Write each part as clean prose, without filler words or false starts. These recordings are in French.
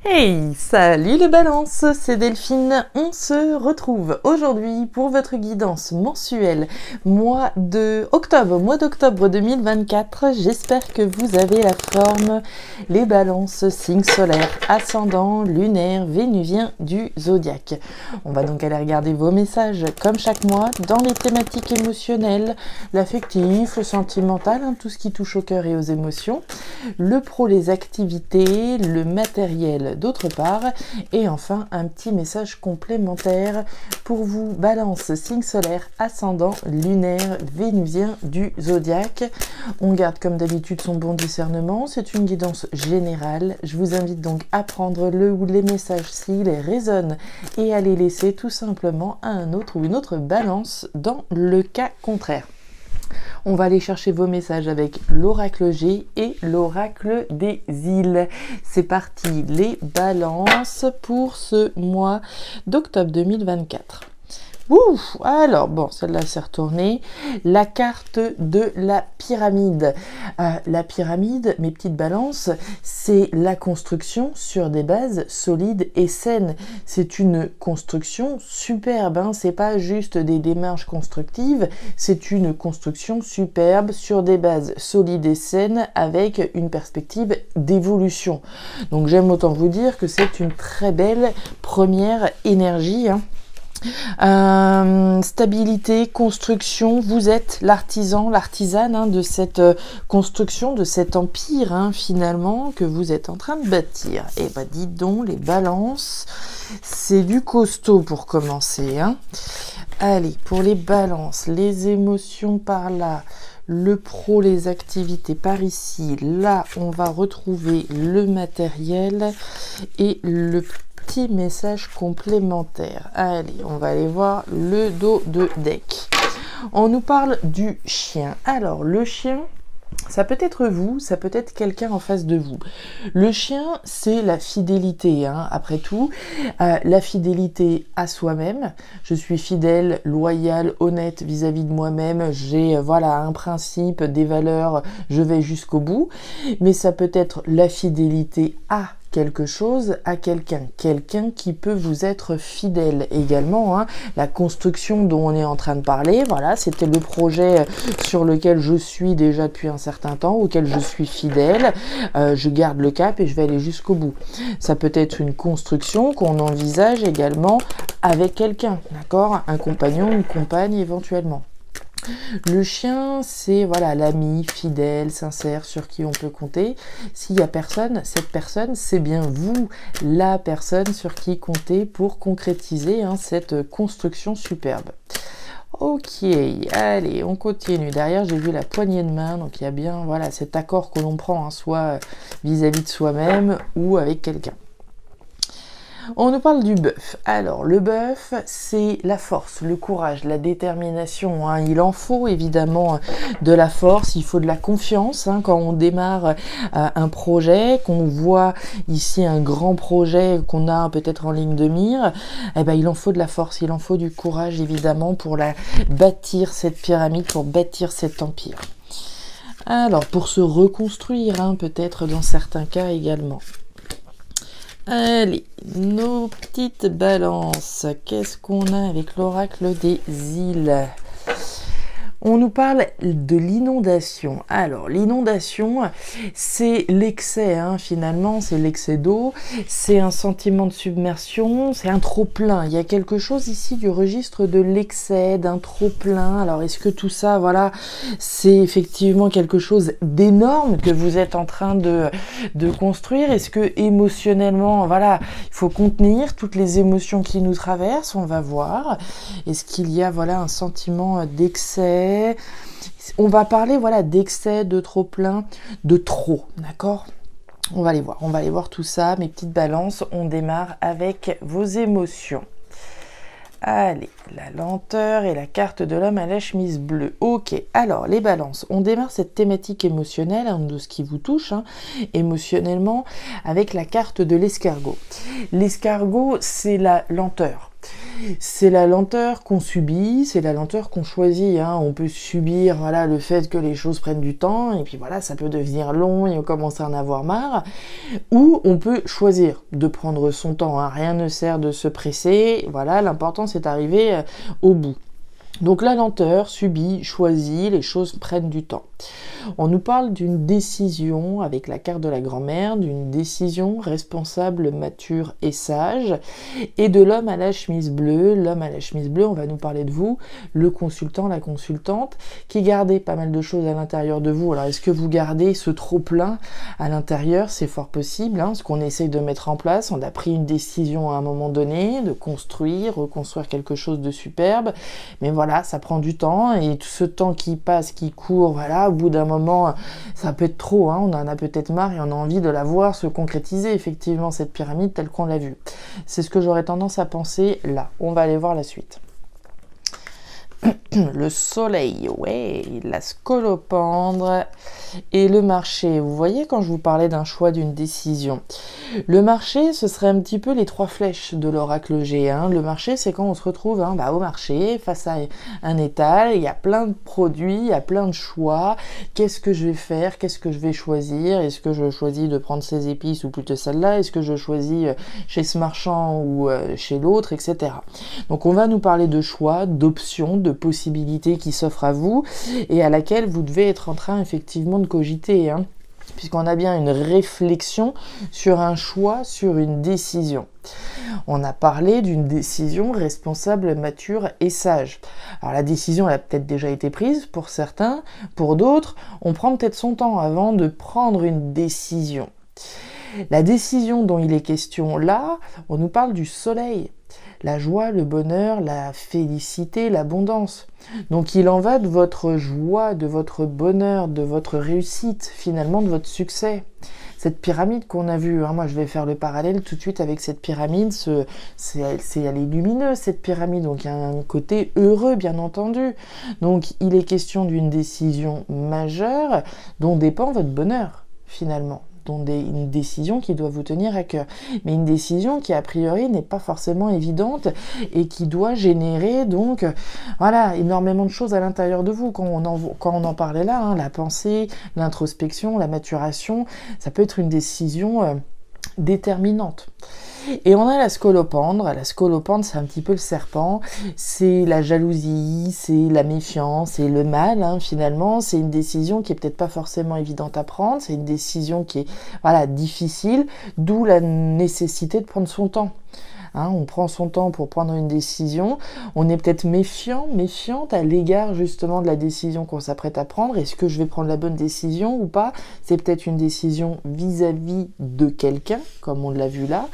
Hey, salut les balances, c'est Delphine. On se retrouve aujourd'hui pour votre guidance mensuelle mois d'octobre 2024. J'espère que vous avez la forme, les balances, signes solaires, ascendant, lunaire, vénusien du zodiaque. On va donc aller regarder vos messages comme chaque mois dans les thématiques émotionnelles, l'affectif, le sentimental, tout ce qui touche au cœur et aux émotions, le pro, les activités, le matériel d'autre part, et enfin un petit message complémentaire pour vous, balance, signe solaire, ascendant, lunaire, vénusien du zodiaque. On garde comme d'habitude son bon discernement, c'est une guidance générale. Je vous invite donc à prendre le ou les messages s'ils résonnent et à les laisser tout simplement à un autre ou une autre balance dans le cas contraire. On va aller chercher vos messages avec l'oracle G et l'oracle des îles. C'est parti, les balances pour ce mois d'octobre 2024. Ouf, alors bon, celle-là s'est retournée. La carte de la pyramide. La pyramide, mes petites balances, c'est la construction sur des bases solides et saines. C'est une construction superbe, c'est pas juste des démarches constructives, c'est une construction superbe sur des bases solides et saines avec une perspective d'évolution. Donc j'aime autant vous dire que c'est une très belle première énergie. Stabilité, construction, vous êtes l'artisan, l'artisane de cette construction, de cet empire finalement que vous êtes en train de bâtir. Et bah dites donc, les balances, c'est du costaud pour commencer. Allez, pour les balances, les émotions par là, le pro, les activités par ici. Là, on va retrouver le matériel et le petit message complémentaire. Allez, on va aller voir le dos de deck. On nous parle du chien. Alors, le chien, ça peut être vous, ça peut être quelqu'un en face de vous. Le chien, c'est la fidélité, après tout. La fidélité à soi-même. Je suis fidèle, loyal, honnête vis-à-vis de moi-même. J'ai un principe, des valeurs, je vais jusqu'au bout. Mais ça peut être la fidélité à quelque chose, à quelqu'un qui peut vous être fidèle également. La construction dont on est en train de parler, voilà, c'était le projet sur lequel je suis déjà depuis un certain temps, auquel je suis fidèle, je garde le cap et je vais aller jusqu'au bout. Ça peut être une construction qu'on envisage également avec quelqu'un, d'accord, un compagnon, une compagne éventuellement. Le chien, c'est l'ami fidèle, sincère, sur qui on peut compter. S'il n'y a personne, cette personne, c'est bien vous, la personne sur qui compter pour concrétiser cette construction superbe. Ok, allez, on continue. Derrière, j'ai vu la poignée de main, donc il y a bien cet accord que l'on prend, soit vis-à-vis de soi-même ou avec quelqu'un. On nous parle du bœuf. Alors, le bœuf, c'est la force, le courage, la détermination. Il en faut évidemment de la force, il faut de la confiance. Quand on démarre un projet, qu'on voit ici un grand projet qu'on a peut-être en ligne de mire, il en faut de la force, il en faut du courage évidemment pour bâtir cette pyramide, pour bâtir cet empire. Alors, pour se reconstruire, peut-être dans certains cas également. Allez, nos petites balances. Qu'est-ce qu'on a avec l'oracle des îles? On nous parle de l'inondation. Alors, l'inondation, c'est l'excès, finalement, c'est l'excès d'eau, c'est un sentiment de submersion, c'est un trop-plein. Il y a quelque chose ici du registre de l'excès, d'un trop-plein. Alors, est-ce que tout ça, c'est effectivement quelque chose d'énorme que vous êtes en train de construire? Est-ce que émotionnellement, il faut contenir toutes les émotions qui nous traversent? On va voir. Est-ce qu'il y a, un sentiment d'excès? On va parler d'excès, de trop plein, de trop, d'accord? On va aller voir tout ça, mes petites balances. On démarre avec vos émotions. Allez, la lenteur et la carte de l'homme à la chemise bleue. Ok, alors les balances, on démarre cette thématique émotionnelle de ce qui vous touche émotionnellement avec la carte de l'escargot. L'escargot, c'est la lenteur. C'est la lenteur qu'on subit, c'est la lenteur qu'on choisit. Hein. On peut subir voilà, le fait que les choses prennent du temps, et puis voilà, ça peut devenir long et on commence à en avoir marre. Ou on peut choisir de prendre son temps. Hein. Rien ne sert de se presser. Voilà, l'important c'est d'arriver au bout. Donc la lenteur, subie, choisie, les choses prennent du temps. On nous parle d'une décision avec la carte de la grand-mère, d'une décision responsable, mature et sage, et de l'homme à la chemise bleue. L'homme à la chemise bleue, on va nous parler de vous, le consultant, la consultante, qui gardez pas mal de choses à l'intérieur de vous. Alors est-ce que vous gardez ce trop-plein à l'intérieur? C'est fort possible, hein, ce qu'on essaye de mettre en place. On a pris une décision à un moment donné, de construire, reconstruire quelque chose de superbe, mais voilà, ça prend du temps, et tout ce temps qui passe, qui court, voilà, au bout d'un moment, ça peut être trop, hein, on en a peut-être marre et on a envie de la voir se concrétiser, effectivement, cette pyramide telle qu'on l'a vue. C'est ce que j'aurais tendance à penser là. On va aller voir la suite. Le soleil, ouais, la scolopendre et le marché. Vous voyez quand je vous parlais d'un choix, d'une décision. Le marché, ce serait un petit peu les trois flèches de l'oracle G. Hein. Le marché, c'est quand on se retrouve au marché, face à un étal, il y a plein de produits, il y a plein de choix. Qu'est-ce que je vais faire? Qu'est-ce que je vais choisir? Est-ce que je choisis de prendre ces épices ou plutôt celle-là? Est-ce que je choisis chez ce marchand ou chez l'autre, etc. Donc on va nous parler de choix, d'options, de possibilités qui s'offrent à vous et à laquelle vous devez être en train effectivement de cogiter, hein, puisqu'on a bien une réflexion sur un choix, sur une décision. On a parlé d'une décision responsable, mature et sage. Alors la décision elle a peut-être déjà été prise pour certains, pour d'autres, on prend peut-être son temps avant de prendre une décision. La décision dont il est question là, on nous parle du soleil. La joie, le bonheur, la félicité, l'abondance. Donc il en va de votre joie, de votre bonheur, de votre réussite, finalement de votre succès. Cette pyramide qu'on a vue, hein, moi je vais faire le parallèle tout de suite avec cette pyramide, elle est lumineuse cette pyramide, donc il y a un côté heureux bien entendu. Donc il est question d'une décision majeure dont dépend votre bonheur finalement. Une décision qui doit vous tenir à cœur. Mais une décision qui, a priori, n'est pas forcément évidente et qui doit générer, donc, voilà, énormément de choses à l'intérieur de vous. Quand on en parlait là, hein, la pensée, l'introspection, la maturation, ça peut être une décision déterminante. Et on a la scolopendre. La scolopendre, c'est un petit peu le serpent. C'est la jalousie, c'est la méfiance, c'est le mal, hein, finalement. C'est une décision qui est peut-être pas forcément évidente à prendre. C'est une décision qui est, voilà, difficile. D'où la nécessité de prendre son temps. Hein, on prend son temps pour prendre une décision, on est peut-être méfiante à l'égard justement de la décision qu'on s'apprête à prendre. Est-ce que je vais prendre la bonne décision ou pas? C'est peut-être une décision vis-à-vis de quelqu'un, comme on l'a vu là.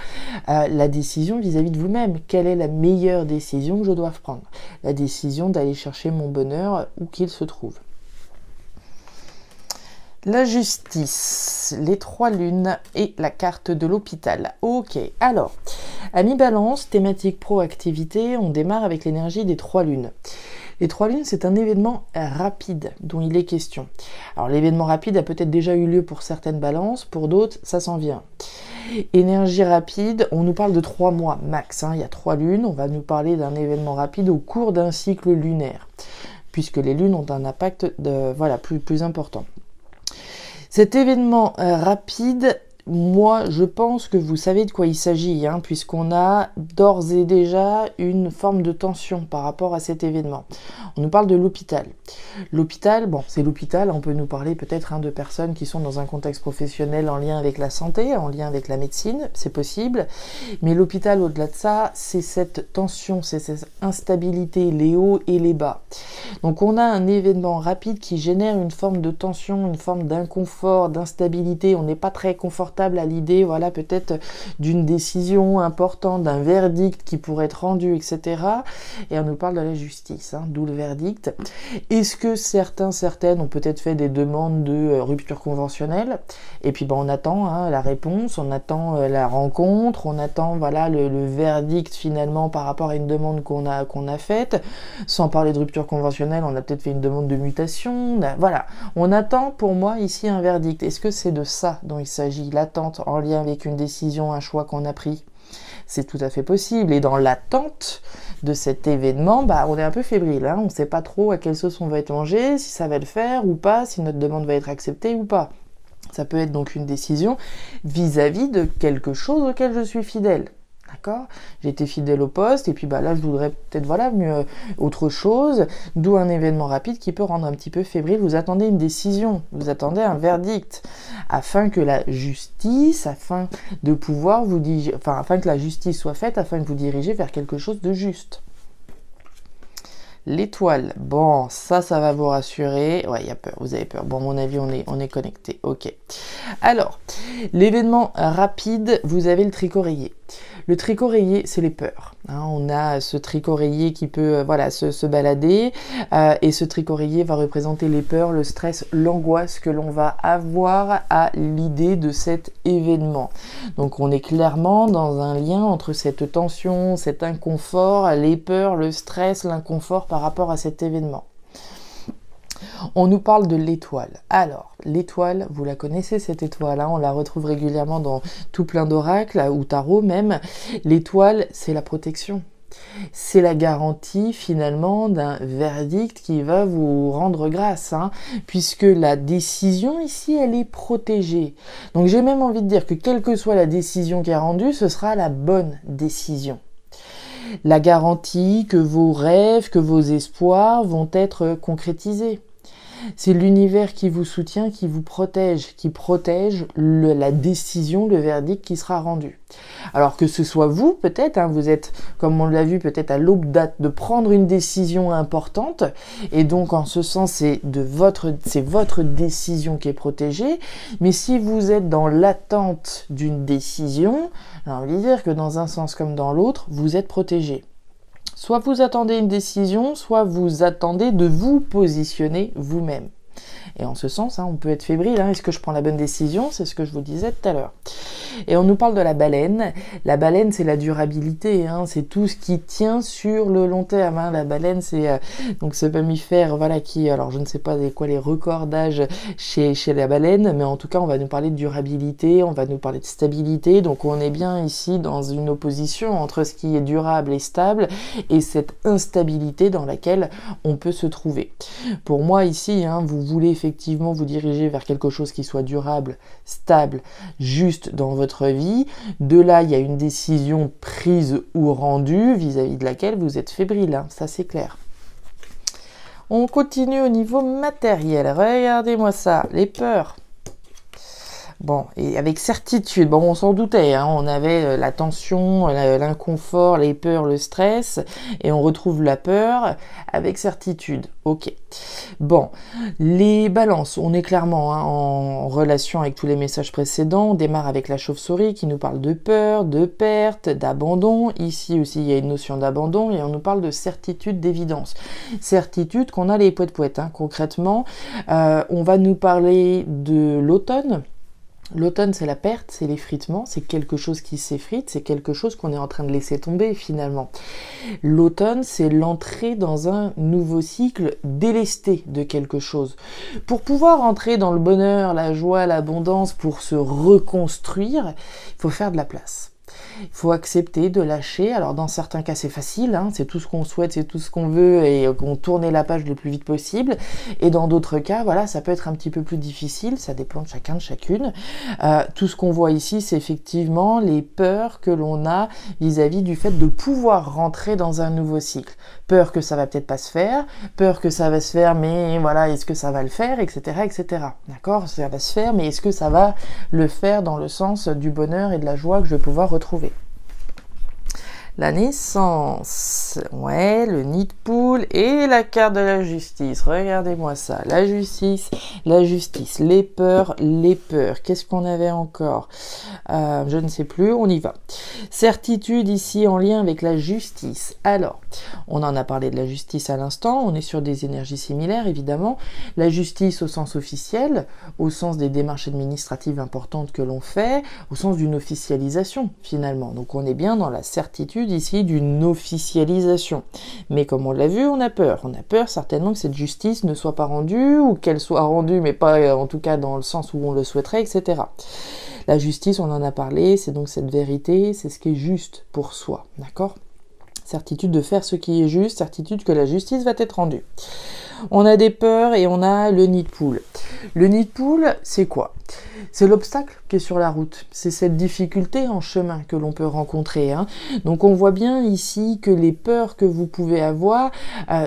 La décision vis-à-vis de vous-même. Quelle est la meilleure décision que je dois prendre? La décision d'aller chercher mon bonheur où qu'il se trouve. La justice, les 3 lunes et la carte de l'hôpital. Ok, alors, amis balance, thématique proactivité, on démarre avec l'énergie des 3 lunes. Les 3 lunes, c'est un événement rapide dont il est question. Alors l'événement rapide a peut-être déjà eu lieu pour certaines balances, pour d'autres, ça s'en vient. Énergie rapide, on nous parle de 3 mois max, hein, il y a 3 lunes, on va nous parler d'un événement rapide au cours d'un cycle lunaire, puisque les lunes ont un impact plus important. Cet événement rapide, moi je pense que vous savez de quoi il s'agit, hein, puisqu'on a d'ores et déjà une forme de tension par rapport à cet événement. On nous parle de l'hôpital. L'hôpital, bon c'est l'hôpital, on peut nous parler peut-être de personnes qui sont dans un contexte professionnel en lien avec la santé, en lien avec la médecine, c'est possible, mais l'hôpital au-delà de ça, c'est cette tension, c'est cette instabilité, les hauts et les bas. Donc on a un événement rapide qui génère une forme de tension, une forme d'inconfort, d'instabilité, on n'est pas très confortable à l'idée, voilà, peut-être d'une décision importante, d'un verdict qui pourrait être rendu, etc. Et on nous parle de la justice, hein, d'où le verdict. Est-ce que certaines ont peut-être fait des demandes de rupture conventionnelle? Et puis on attend, hein, la réponse, on attend la rencontre, on attend voilà le verdict finalement par rapport à une demande qu'on a faite. Sans parler de rupture conventionnelle, on a peut-être fait une demande de mutation. Voilà, on attend pour moi ici un verdict. Est-ce que c'est de ça dont il s'agit, l'attente en lien avec une décision, un choix qu'on a pris? C'est tout à fait possible. Et dans l'attente de cet événement, bah, on est un peu fébrile. Hein, on ne sait pas trop à quelle sauce on va être mangé, si ça va le faire ou pas, si notre demande va être acceptée ou pas. Ça peut être donc une décision vis-à-vis de quelque chose auquel je suis fidèle. D'accord ? J'ai été fidèle au poste et puis bah là je voudrais peut-être mieux autre chose, d'où un événement rapide qui peut rendre un petit peu fébrile. Vous attendez une décision, vous attendez un verdict, afin que la justice, afin que la justice soit faite, afin que vous dirigez vers quelque chose de juste. L'étoile, bon, ça va vous rassurer. Ouais, il y a peur, vous avez peur. Bon, à mon avis, on est connecté. Ok. Alors, l'événement rapide, vous avez le tricot rayé. Le tricot rayé, c'est les peurs. Hein, on a ce tricot rayé qui peut se balader. Et ce tricot rayé va représenter les peurs, le stress, l'angoisse que l'on va avoir à l'idée de cet événement. Donc, on est clairement dans un lien entre cette tension, cet inconfort, les peurs, le stress, l'inconfort par rapport à cet événement. On nous parle de l'étoile. Alors, l'étoile, vous la connaissez cette étoile, hein, on la retrouve régulièrement dans tout plein d'oracles, ou tarot même. L'étoile, c'est la protection. C'est la garantie finalement d'un verdict qui va vous rendre grâce, hein, puisque la décision ici, elle est protégée. Donc j'ai même envie de dire que quelle que soit la décision qui est rendue, ce sera la bonne décision. La garantie que vos rêves, que vos espoirs vont être concrétisés. C'est l'univers qui vous soutient, qui vous protège, qui protège la décision, le verdict qui sera rendu. Alors que ce soit vous, peut-être, hein, vous êtes, comme on l'a vu, peut-être à l'aube de prendre une décision importante, et donc en ce sens, c'est votre décision qui est protégée, mais si vous êtes dans l'attente d'une décision, j'ai envie de dire que dans un sens comme dans l'autre, vous êtes protégé. Soit vous attendez une décision, soit vous attendez de vous positionner vous-même. Et en ce sens, hein, on peut être fébrile. Est-ce que je prends la bonne décision? C'est ce que je vous disais tout à l'heure. Et on nous parle de la baleine. La baleine, c'est la durabilité. C'est tout ce qui tient sur le long terme. La baleine, c'est donc ce mammifère, qui, alors je ne sais pas quoi les records d'âge chez la baleine, mais en tout cas, on va nous parler de durabilité, on va nous parler de stabilité. Donc on est bien ici dans une opposition entre ce qui est durable et stable et cette instabilité dans laquelle on peut se trouver. Pour moi ici, vous voulez effectivement vous diriger vers quelque chose qui soit durable, stable, juste dans votre vie. De là, il y a une décision prise ou rendue vis-à-vis de laquelle vous êtes fébrile. Ça, c'est clair. On continue au niveau matériel. Regardez-moi ça, les peurs. Bon, et avec certitude, on s'en doutait, on avait la tension, l'inconfort, les peurs, le stress, et on retrouve la peur avec certitude. Ok. Bon, les balances, on est clairement en relation avec tous les messages précédents. On démarre avec la chauve-souris qui nous parle de peur, de perte, d'abandon. Ici aussi, il y a une notion d'abandon et on nous parle de certitude, d'évidence. Certitude qu'on a les poètes-poètes. Concrètement, on va nous parler de l'automne. L'automne, c'est la perte, c'est l'effritement, c'est quelque chose qui s'effrite, c'est quelque chose qu'on est en train de laisser tomber finalement. L'automne, c'est l'entrée dans un nouveau cycle délesté de quelque chose. Pour pouvoir entrer dans le bonheur, la joie, l'abondance, pour se reconstruire, il faut faire de la place. Il faut accepter de lâcher. Alors dans certains cas c'est facile, c'est tout ce qu'on souhaite, c'est tout ce qu'on veut et on tourne la page le plus vite possible. Et dans d'autres cas, ça peut être un petit peu plus difficile, ça dépend de chacun, de chacune. Tout ce qu'on voit ici, c'est effectivement les peurs que l'on a vis-à-vis du fait de pouvoir rentrer dans un nouveau cycle. Peur que ça va peut-être pas se faire, peur que ça va se faire, mais est-ce que ça va le faire, etc., etc. D'accord, ça va se faire, mais est-ce que ça va le faire dans le sens du bonheur et de la joie que je vais pouvoir retrouver? La naissance, le nid de poule et la carte de la justice. Regardez-moi ça, la justice, les peurs. Qu'est-ce qu'on avait encore? Je ne sais plus, on y va. Certitude ici en lien avec la justice. Alors, on en a parlé de la justice à l'instant, on est sur des énergies similaires évidemment. La justice au sens officiel, au sens des démarches administratives importantes que l'on fait, au sens d'une officialisation finalement. Donc on est bien dans la certitude ici d'une officialisation. Mais comme on l'a vu, on a peur. On a peur certainement que cette justice ne soit pas rendue ou qu'elle soit rendue mais pas en tout cas dans le sens où on le souhaiterait, etc. La justice, on en a parlé, c'est donc cette vérité, c'est ce qui est juste pour soi, d'accord? Certitude de faire ce qui est juste, certitude que la justice va être rendue. On a des peurs et on a le nid de poule. Le nid de poule, c'est quoi? C'est l'obstacle qui est sur la route. C'est cette difficulté en chemin que l'on peut rencontrer. Hein. Donc on voit bien ici que les peurs que vous pouvez avoir,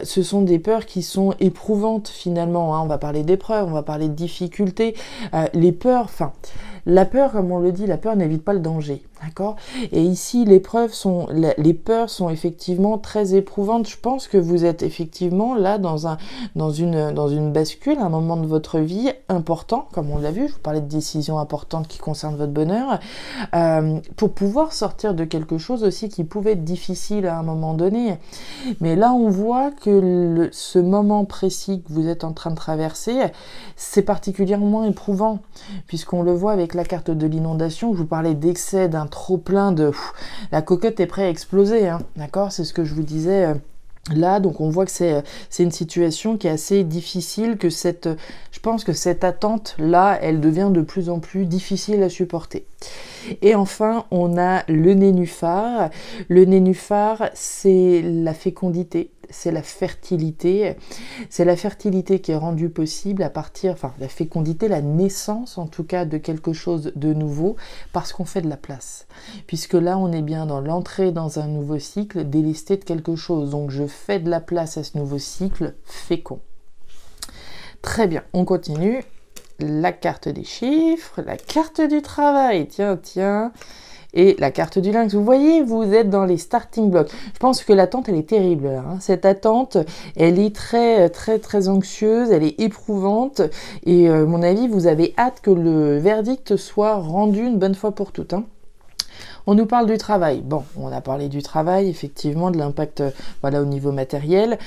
ce sont des peurs qui sont éprouvantes finalement. Hein. On va parler d'épreuves, on va parler de difficultés. Les peurs, la peur, comme on le dit, la peur n'évite pas le danger. D'accord? Et ici, les peurs sont effectivement très éprouvantes. Je pense que vous êtes effectivement là dans une bascule, un moment de votre vie important, comme on l'a vu. Je vous parlais de décisions importantes qui concernent votre bonheur, pour pouvoir sortir de quelque chose aussi qui pouvait être difficile à un moment donné. Mais là, on voit que ce moment précis que vous êtes en train de traverser, c'est particulièrement éprouvant, puisqu'on le voit avec la carte de l'inondation. Je vous parlais d'excès, d'un trop plein de... la cocotte est prête à exploser, hein, d'accord? C'est ce que je vous disais là, donc on voit que c'est une situation qui est assez difficile, que je pense que cette attente-là, elle devient de plus en plus difficile à supporter. Et enfin, on a le nénuphar. Le nénuphar, c'est la fécondité, c'est la fertilité. C'est la fertilité qui est rendue possible à partir, la fécondité, la naissance en tout cas de quelque chose de nouveau, parce qu'on fait de la place. Puisque là, on est bien dans l'entrée dans un nouveau cycle, délesté de quelque chose. Donc, je fais de la place à ce nouveau cycle fécond. Très bien, on continue. La carte des chiffres, la carte du travail, tiens, et la carte du lynx. Vous voyez, vous êtes dans les starting blocks. Je pense que l'attente, elle est terrible. Là, hein. Cette attente, elle est très, très, très anxieuse, elle est éprouvante, et à mon avis, vous avez hâte que le verdict soit rendu une bonne fois pour toutes. Hein. On nous parle du travail. Bon, on a parlé du travail, effectivement, de l'impact au niveau matériel.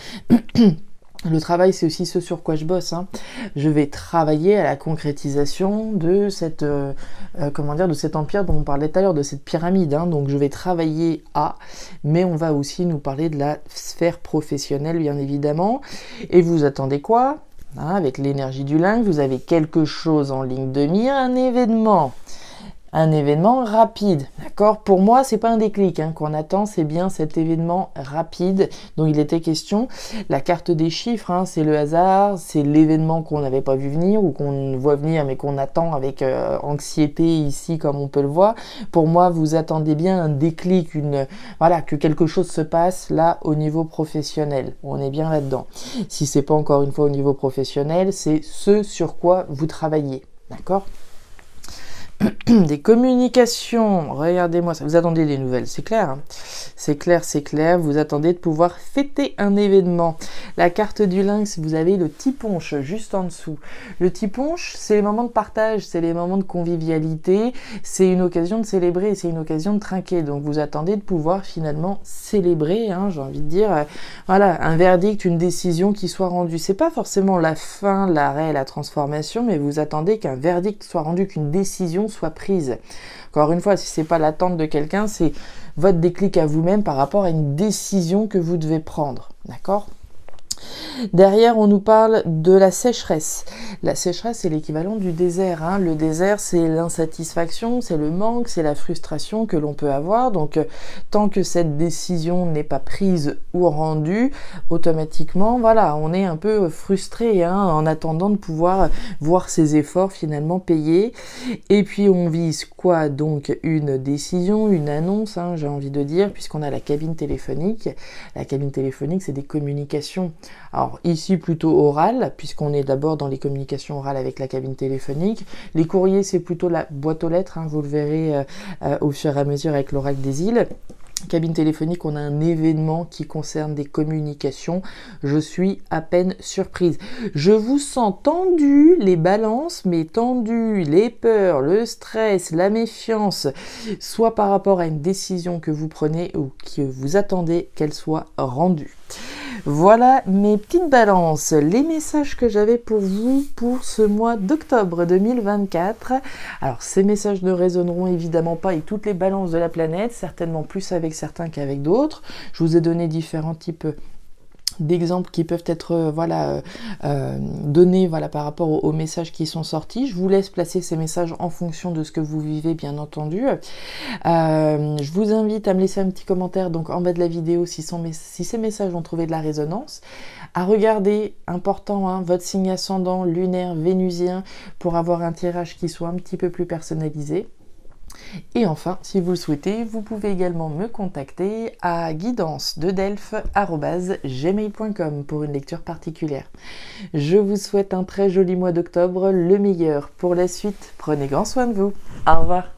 Le travail, c'est aussi ce sur quoi je bosse. Hein. Je vais travailler à la concrétisation de de cet empire dont on parlait tout à l'heure, de cette pyramide. Hein. Donc, je vais travailler mais on va aussi nous parler de la sphère professionnelle, bien évidemment. Et vous attendez quoi? Hein, avec l'énergie du lynx, vous avez quelque chose en ligne de mire, un événement. Un événement rapide, d'accord? Pour moi, c'est pas un déclic qu'on attend, c'est bien cet événement rapide dont il était question. La carte des chiffres, c'est le hasard, c'est l'événement qu'on n'avait pas vu venir ou qu'on voit venir mais qu'on attend avec anxiété ici, comme on peut le voir. Pour moi, vous attendez bien un déclic, que quelque chose se passe là au niveau professionnel. On est bien là-dedans. Si c'est pas encore une fois au niveau professionnel, c'est ce sur quoi vous travaillez, d'accord? Des communications, regardez-moi ça, vous attendez des nouvelles, c'est clair, hein. C'est clair, vous attendez de pouvoir fêter un événement. La carte du lynx, vous avez le tiponche juste en dessous. Le tiponche, c'est les moments de partage, c'est les moments de convivialité, c'est une occasion de célébrer, c'est une occasion de trinquer, donc vous attendez de pouvoir finalement célébrer, j'ai envie de dire, un verdict, une décision qui soit rendue. C'est pas forcément la fin, l'arrêt, la transformation, mais vous attendez qu'un verdict soit rendu, qu'une décision soit prise. Encore une fois, si c'est pas l'attente de quelqu'un, c'est votre déclic à vous-même par rapport à une décision que vous devez prendre. D'accord ? Derrière, on nous parle de la sécheresse. La sécheresse, c'est l'équivalent du désert. Hein. Le désert, c'est l'insatisfaction, c'est le manque, c'est la frustration que l'on peut avoir. Donc, tant que cette décision n'est pas prise ou rendue, automatiquement, on est un peu frustré en attendant de pouvoir voir ses efforts finalement payés. Et puis, on vise quoi? Donc, une décision, une annonce, j'ai envie de dire, puisqu'on a la cabine téléphonique. La cabine téléphonique, c'est des communications. Alors ici plutôt orale, puisqu'on est d'abord dans les communications orales avec la cabine téléphonique. Les courriers, c'est plutôt la boîte aux lettres, vous le verrez au fur et à mesure avec l'oracle des îles. Cabine téléphonique, on a un événement qui concerne des communications. Je suis à peine surprise. Je vous sens tendu, les balances, mais tendu, les peurs, le stress, la méfiance, soit par rapport à une décision que vous prenez ou que vous attendez qu'elle soit rendue. Voilà mes petites balances, les messages que j'avais pour vous pour ce mois d'octobre 2024. Alors ces messages ne résonneront évidemment pas avec toutes les balances de la planète, certainement plus avec certains qu'avec d'autres. Je vous ai donné différents types d'exemples qui peuvent être donnés par rapport aux messages qui sont sortis. Je vous laisse placer ces messages en fonction de ce que vous vivez, bien entendu. Je vous invite à me laisser un petit commentaire donc en bas de la vidéo si ces messages ont trouvé de la résonance, à regarder, important, hein, votre signe ascendant, lunaire, vénusien, pour avoir un tirage qui soit un petit peu plus personnalisé. Et enfin, si vous le souhaitez, vous pouvez également me contacter à guidance-delphes@gmail.com pour une lecture particulière. Je vous souhaite un très joli mois d'octobre, le meilleur pour la suite. Prenez grand soin de vous. Au revoir.